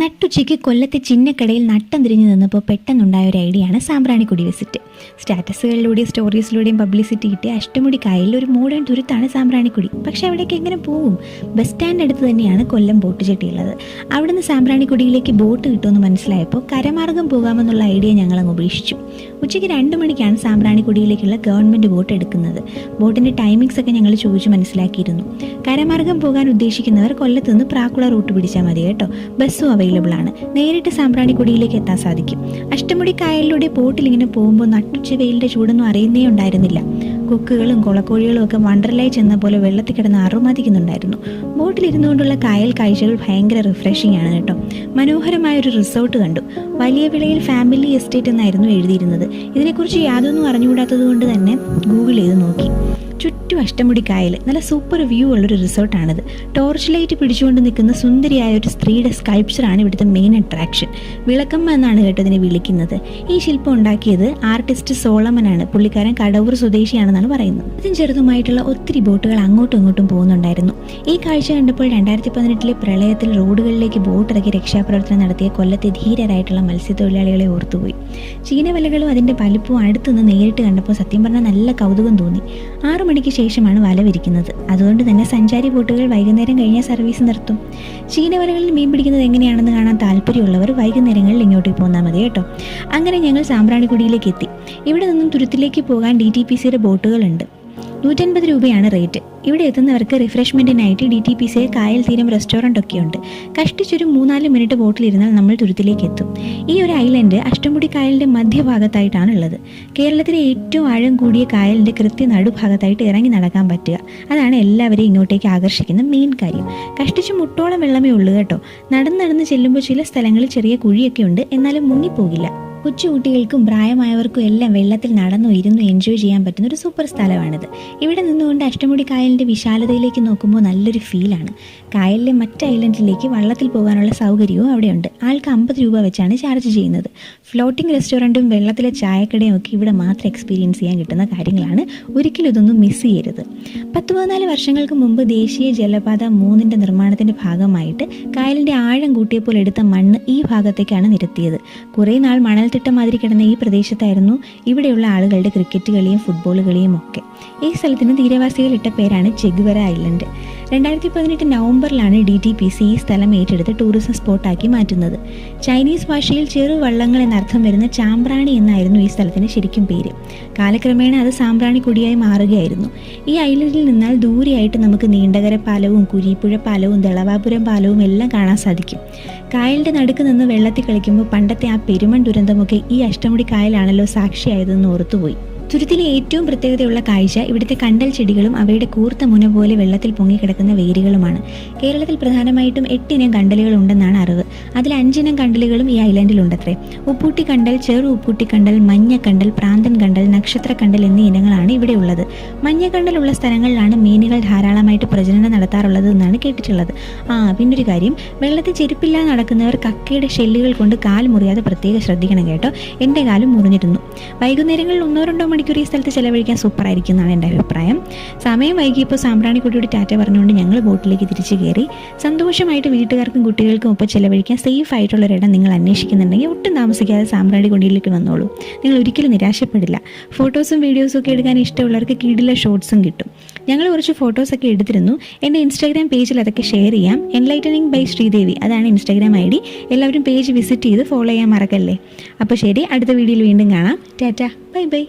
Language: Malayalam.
നട്ടുച്ചയ്ക്ക് കൊല്ലത്തെ ചിന്നക്കടയിൽ നട്ടം തിരിഞ്ഞു നിന്നപ്പോൾ പെട്ടെന്നുണ്ടായ ഒരു ഐഡിയയാണ് സാമ്പ്രാണിക്കുടി വിസിറ്റ്. സ്റ്റാറ്റസുകളിലൂടെയും സ്റ്റോറീസിലൂടെയും പബ്ലിസിറ്റി കിട്ടിയ അഷ്ടമുടി കായലിൽ ഒരു മോഡേൺ തുരുത്താണ് സാമ്പ്രാണിക്കുടി. പക്ഷേ അവിടേക്ക് എങ്ങനെ പോകും? ബസ് സ്റ്റാൻഡ് അടുത്ത് തന്നെയാണ് കൊല്ലം ബോട്ട് ജെട്ടിയുള്ളത്. അവിടുന്ന് സാമ്പ്രാണിക്കുടിയിലേക്ക് ബോട്ട് കിട്ടുമെന്ന് മനസ്സിലായപ്പോൾ കരമാർഗം പോകാമെന്നുള്ള ഐഡിയ ഞങ്ങളങ്ങ് ഉപേക്ഷിച്ചു. ഉച്ചയ്ക്ക് 2 മണിക്കാണ് സാമ്പ്രാണിക്കുടിയിലേക്കുള്ള ഗവൺമെൻറ് ബോട്ട് എടുക്കുന്നത്. ബോട്ടിൻ്റെ ടൈമിങ്സ് ഒക്കെ ഞങ്ങൾ ചോദിച്ച് മനസ്സിലാക്കിയിരുന്നു. കരമാർഗം പോകാൻ ഉദ്ദേശിക്കുന്നവർ കൊല്ലത്ത് നിന്ന് പ്രാക്കുള റൂട്ട് പിടിച്ചാൽ മതി കേട്ടോ. ബസ്സും അവൈലബിൾ ആണ്. നേരിട്ട് സാമ്പ്രാണിക്കുടിയിലേക്ക് എത്താൻ സാധിക്കും. അഷ്ടമുടി കായലിലൂടെ ബോട്ടിൽ ഇങ്ങനെ പോകുമ്പോൾ നട്ടുച്ച വെയിലിൻ്റെ ചൂടൊന്നും അറിയുന്നേ ഉണ്ടായിരുന്നില്ല. കൊക്കുകളും കൊളക്കോഴികളും ഒക്കെ വണ്ടർലായി ചെന്ന പോലെ വെള്ളത്തിൽ കിടന്ന് അറുമതിക്കുന്നുണ്ടായിരുന്നു. ബോട്ടിലിരുന്നുകൊണ്ടുള്ള കായൽ കാഴ്ചകൾ ഭയങ്കര റിഫ്രഷിംഗ് ആണ് കേട്ടോ. മനോഹരമായൊരു റിസോർട്ട് കണ്ടു. വലിയ വിളയിൽ ഫാമിലി എസ്റ്റേറ്റ് എന്നായിരുന്നു എഴുതിയിരുന്നത്. ഇതിനെക്കുറിച്ച് യാതൊന്നും അറിഞ്ഞുകൂടാത്തത് കൊണ്ട് തന്നെ ഗൂഗിൾ ചെയ്ത് നോക്കി. ചുറ്റും അഷ്ടമുടി കായൽ, നല്ല സൂപ്പർ വ്യൂ ഉള്ളൊരു റിസോർട്ടാണിത്. ടോർച്ച് ലൈറ്റ് പിടിച്ചുകൊണ്ട് നിൽക്കുന്ന സുന്ദരിയായ ഒരു സ്ത്രീയുടെ സ്കൾപ്ചറാണ് ഇവിടുത്തെ മെയിൻ അട്രാക്ഷൻ. വിളക്കമ്മ എന്നാണ് കേട്ടോ ഇതിനെ വിളിക്കുന്നത്. ഈ ശില്പം ഉണ്ടാക്കിയത് ആർട്ടിസ്റ്റ് സോളമനാണ്. പുള്ളിക്കാരൻ കടവൂർ സ്വദേശിയാണെന്നാണ് പറയുന്നത്. അതും ചെറുതുമായിട്ടുള്ള ഒത്തിരി ബോട്ടുകൾ അങ്ങോട്ടും ഇങ്ങോട്ടും പോകുന്നുണ്ടായിരുന്നു. ഈ കാഴ്ച കണ്ടപ്പോൾ 2018 പ്രളയത്തിൽ റോഡുകളിലേക്ക് ബോട്ട് ഇറക്കി രക്ഷാപ്രവർത്തനം നടത്തിയ കൊല്ലത്തെ ധീരരായിട്ടുള്ള മത്സ്യത്തൊഴിലാളികളെ ഓർത്തുപോയി. ചീനവലകളും അതിൻ്റെ വലിപ്പവും അടുത്തുനിന്ന് നേരിട്ട് കണ്ടപ്പോൾ സത്യം പറഞ്ഞാൽ നല്ല കൗതുകം തോന്നി. 6 മണിക്ക് ശേഷമാണ് വല വിരിക്കുന്നത്. അതുകൊണ്ട് തന്നെ സഞ്ചാരി ബോട്ടുകൾ വൈകുന്നേരം കഴിഞ്ഞാൽ സർവീസ് നിർത്തും. ചീനവലകളിൽ മീൻ പിടിക്കുന്നത് എങ്ങനെയാണെന്ന് കാണാൻ താല്പര്യമുള്ളവർ വൈകുന്നേരങ്ങളിൽ ഇങ്ങോട്ടേക്ക് പോന്നാൽ മതി കേട്ടോ. അങ്ങനെ ഞങ്ങൾ സാമ്പ്രാണിക്കുടിയിലേക്ക് എത്തി. ഇവിടെ നിന്നും തുരുത്തിലേക്ക് പോകാൻ DTPCയുടെ ബോട്ടുകളുണ്ട്. 150 രൂപയാണ് റേറ്റ്. ഇവിടെ എത്തുന്നവർക്ക് റിഫ്രഷ്മെൻറ്റിനായിട്ട് DTPC കായൽ തീരം റെസ്റ്റോറൻ്റ് ഒക്കെ ഉണ്ട്. കഷ്ടിച്ചൊരു 3-4 മിനിറ്റ് ബോട്ടിലിരുന്നാൽ നമ്മൾ തുരുത്തിലേക്ക് എത്തും. ഈ ഒരു ഐലൻഡ് അഷ്ടമുടി കായലിൻ്റെ മധ്യഭാഗത്തായിട്ടാണ് ഉള്ളത്. കേരളത്തിലെ ഏറ്റവും ആഴം കൂടിയ കായലിൻ്റെ കൃത്യ നടുഭാഗത്തായിട്ട് ഇറങ്ങി നടക്കാൻ പറ്റുക, അതാണ് എല്ലാവരെയും ഇങ്ങോട്ടേക്ക് ആകർഷിക്കുന്ന മെയിൻ കാര്യം. കഷ്ടിച്ച് മുട്ടോളം വെള്ളമേ ഉള്ളൂ കേട്ടോ. നടന്ന് ചെല്ലുമ്പോൾ ചില സ്ഥലങ്ങളിൽ ചെറിയ കുഴിയൊക്കെ ഉണ്ട്, എന്നാലും മുങ്ങിപ്പോകില്ല. കൊച്ചുകുട്ടികൾക്കും പ്രായമായവർക്കും എല്ലാം വെള്ളത്തിൽ നടന്നു ഇരുന്നു എൻജോയ് ചെയ്യാൻ പറ്റുന്ന ഒരു സൂപ്പർ സ്ഥലമാണിത്. ഇവിടെ നിന്നുകൊണ്ട് അഷ്ടമുടി കായലിൻ്റെ വിശാലതയിലേക്ക് നോക്കുമ്പോൾ നല്ലൊരു ഫീലാണ്. കായലിലെ മറ്റ് ഐലൻഡിലേക്ക് വള്ളത്തിൽ പോകാനുള്ള സൗകര്യവും അവിടെയുണ്ട്. ആൾക്ക് 50 രൂപ വെച്ചാണ് ചാർജ് ചെയ്യുന്നത്. ഫ്ലോട്ടിംഗ് റെസ്റ്റോറൻറ്റും വെള്ളത്തിലെ ചായക്കടയും ഒക്കെ ഇവിടെ മാത്രം എക്സ്പീരിയൻസ് ചെയ്യാൻ കിട്ടുന്ന കാര്യങ്ങളാണ്. ഒരിക്കലും ഇതൊന്നും മിസ് ചെയ്യരുത്. 10-14 വർഷങ്ങൾക്ക് മുമ്പ് ദേശീയ ജലപാത 3ൻ്റെ നിർമ്മാണത്തിൻ്റെ ഭാഗമായിട്ട് കായലിൻ്റെ ആഴം കൂട്ടിയപ്പോൾ എടുത്ത മണ്ണ് ഈ ഭാഗത്തേക്കാണ് നിരത്തിയത്. കുറേ നാൾ മണൽ മാതിരി കിടന്ന ഈ പ്രദേശത്തായിരുന്നു ഇവിടെയുള്ള ആളുകളുടെ ക്രിക്കറ്റ് കളിയും ഫുട്ബോൾ കളിയും ഒക്കെ. ഈ സ്ഥലത്തിന് തീരവാസികൾ ഇട്ട പേരാണ് ചെഗുവര ഐലൻഡ്. 2018 നവംബറിലാണ് DTPC ഈ സ്ഥലം ഏറ്റെടുത്ത് ടൂറിസം സ്പോട്ടാക്കി മാറ്റുന്നത്. ചൈനീസ് ഭാഷയിൽ ചെറുവള്ളങ്ങൾ എന്നർത്ഥം വരുന്ന ചാമ്പ്രാണി എന്നായിരുന്നു ഈ സ്ഥലത്തിന് ശരിക്കും പേര്. കാലക്രമേണ അത് സാമ്പ്രാണിക്കുടിയായി മാറുകയായിരുന്നു. ഈ ഐലൻഡിൽ നിന്നാൽ ദൂരെയായിട്ട് നമുക്ക് നീണ്ടകര പാലവും കുരീപ്പുഴ പാലവും ദളവാപുരം പാലവും എല്ലാം കാണാൻ സാധിക്കും. കായലിൻ്റെ നടുക്ക് നിന്ന് വെള്ളത്തിൽ കളിക്കുമ്പോൾ പണ്ടത്തെ ആ പെരുമൺ ദുരന്തമൊക്കെ ഈ അഷ്ടമുടി കായലാണല്ലോ സാക്ഷിയായതെന്ന് ഓർത്തുപോയി. തുരുത്തിലെ ഏറ്റവും പ്രത്യേകതയുള്ള കാഴ്ച ഇവിടുത്തെ കണ്ടൽ ചെടികളും അവയുടെ കൂർത്ത മുന പോലെ വെള്ളത്തിൽ പൊങ്ങിക്കിടക്കുന്ന വേരുകളുമാണ്. കേരളത്തിൽ പ്രധാനമായിട്ടും 8 ഇനം കണ്ടലുകൾ ഉണ്ടെന്നാണ് അറിവ്. അതിൽ 5 ഇനം കണ്ടലുകളും ഈ ഐലൻഡിലുണ്ടത്രേ. ഉപ്പൂട്ടി കണ്ടൽ, ചെറു ഉപ്പൂട്ടി കണ്ടൽ, മഞ്ഞക്കണ്ടൽ, പ്രാന്തൻ കണ്ടൽ, നക്ഷത്ര കണ്ടൽ എന്നീ ഇനങ്ങളാണ് ഇവിടെ ഉള്ളത്. മഞ്ഞക്കണ്ടലുള്ള സ്ഥലങ്ങളിലാണ് മീനുകൾ ധാരാളമായിട്ട് പ്രജനനം നടത്താറുള്ളത് എന്നാണ് കേട്ടിട്ടുള്ളത്. പിന്നൊരു കാര്യം, വെള്ളത്തിൽ ചെരുപ്പില്ലാതെ നടക്കുന്നവർ കക്കയുടെ ഷെല്ലുകൾ കൊണ്ട് കാൽ മുറിയാതെ പ്രത്യേകം ശ്രദ്ധിക്കണം കേട്ടോ. എൻ്റെ കാലും മുറിഞ്ഞിരുന്നു. വൈകുന്നേരങ്ങളിൽ 1-2 മണിക്കൂർ ഈ സ്ഥലത്ത് ചിലവഴിക്കാൻ സൂപ്പറായിരിക്കും എന്നാണ് എൻ്റെ അഭിപ്രായം. സമയം വൈകിയപ്പോൾ സാമ്പ്രാണിക്കുടിയോട് ടാറ്റ പറഞ്ഞുകൊണ്ട് ഞങ്ങൾ ബോട്ടിലേക്ക് തിരിച്ചു കയറി. സന്തോഷമായിട്ട് വീട്ടുകാർക്കും കുട്ടികൾക്കും ഒപ്പം ചിലവഴിക്കാൻ സേഫ് ആയിട്ടുള്ളൊരിടം നിങ്ങൾ അന്വേഷിക്കുന്നുണ്ടെങ്കിൽ ഒട്ടും താമസിക്കാതെ സാമ്പ്രാണിക്കുടിയിലേക്ക് വന്നോളൂ. നിങ്ങൾ ഒരിക്കലും നിരാശപ്പെടില്ല. ഫോട്ടോസും വീഡിയോസും ഒക്കെ എടുക്കാൻ ഇഷ്ടമുള്ളവർക്ക് കീഴിലെ ഷോർട്സും കിട്ടും. ഞങ്ങൾ കുറച്ച് ഫോട്ടോസൊക്കെ എടുത്തിരുന്നു. എൻ്റെ ഇൻസ്റ്റാഗ്രാം പേജിൽ അതൊക്കെ ഷെയർ ചെയ്യാം. എൻലൈറ്റനിങ് ബൈ ശ്രീദേവി, അതാണ് ഇൻസ്റ്റാഗ്രാം ID. എല്ലാവരും പേജ് വിസിറ്റ് ചെയ്ത് ഫോളോ ചെയ്യാൻ മറക്കല്ലേ. അപ്പോൾ ശരി, അടുത്ത വീഡിയോയിൽ വീണ്ടും കാണാം. Tata, bye bye.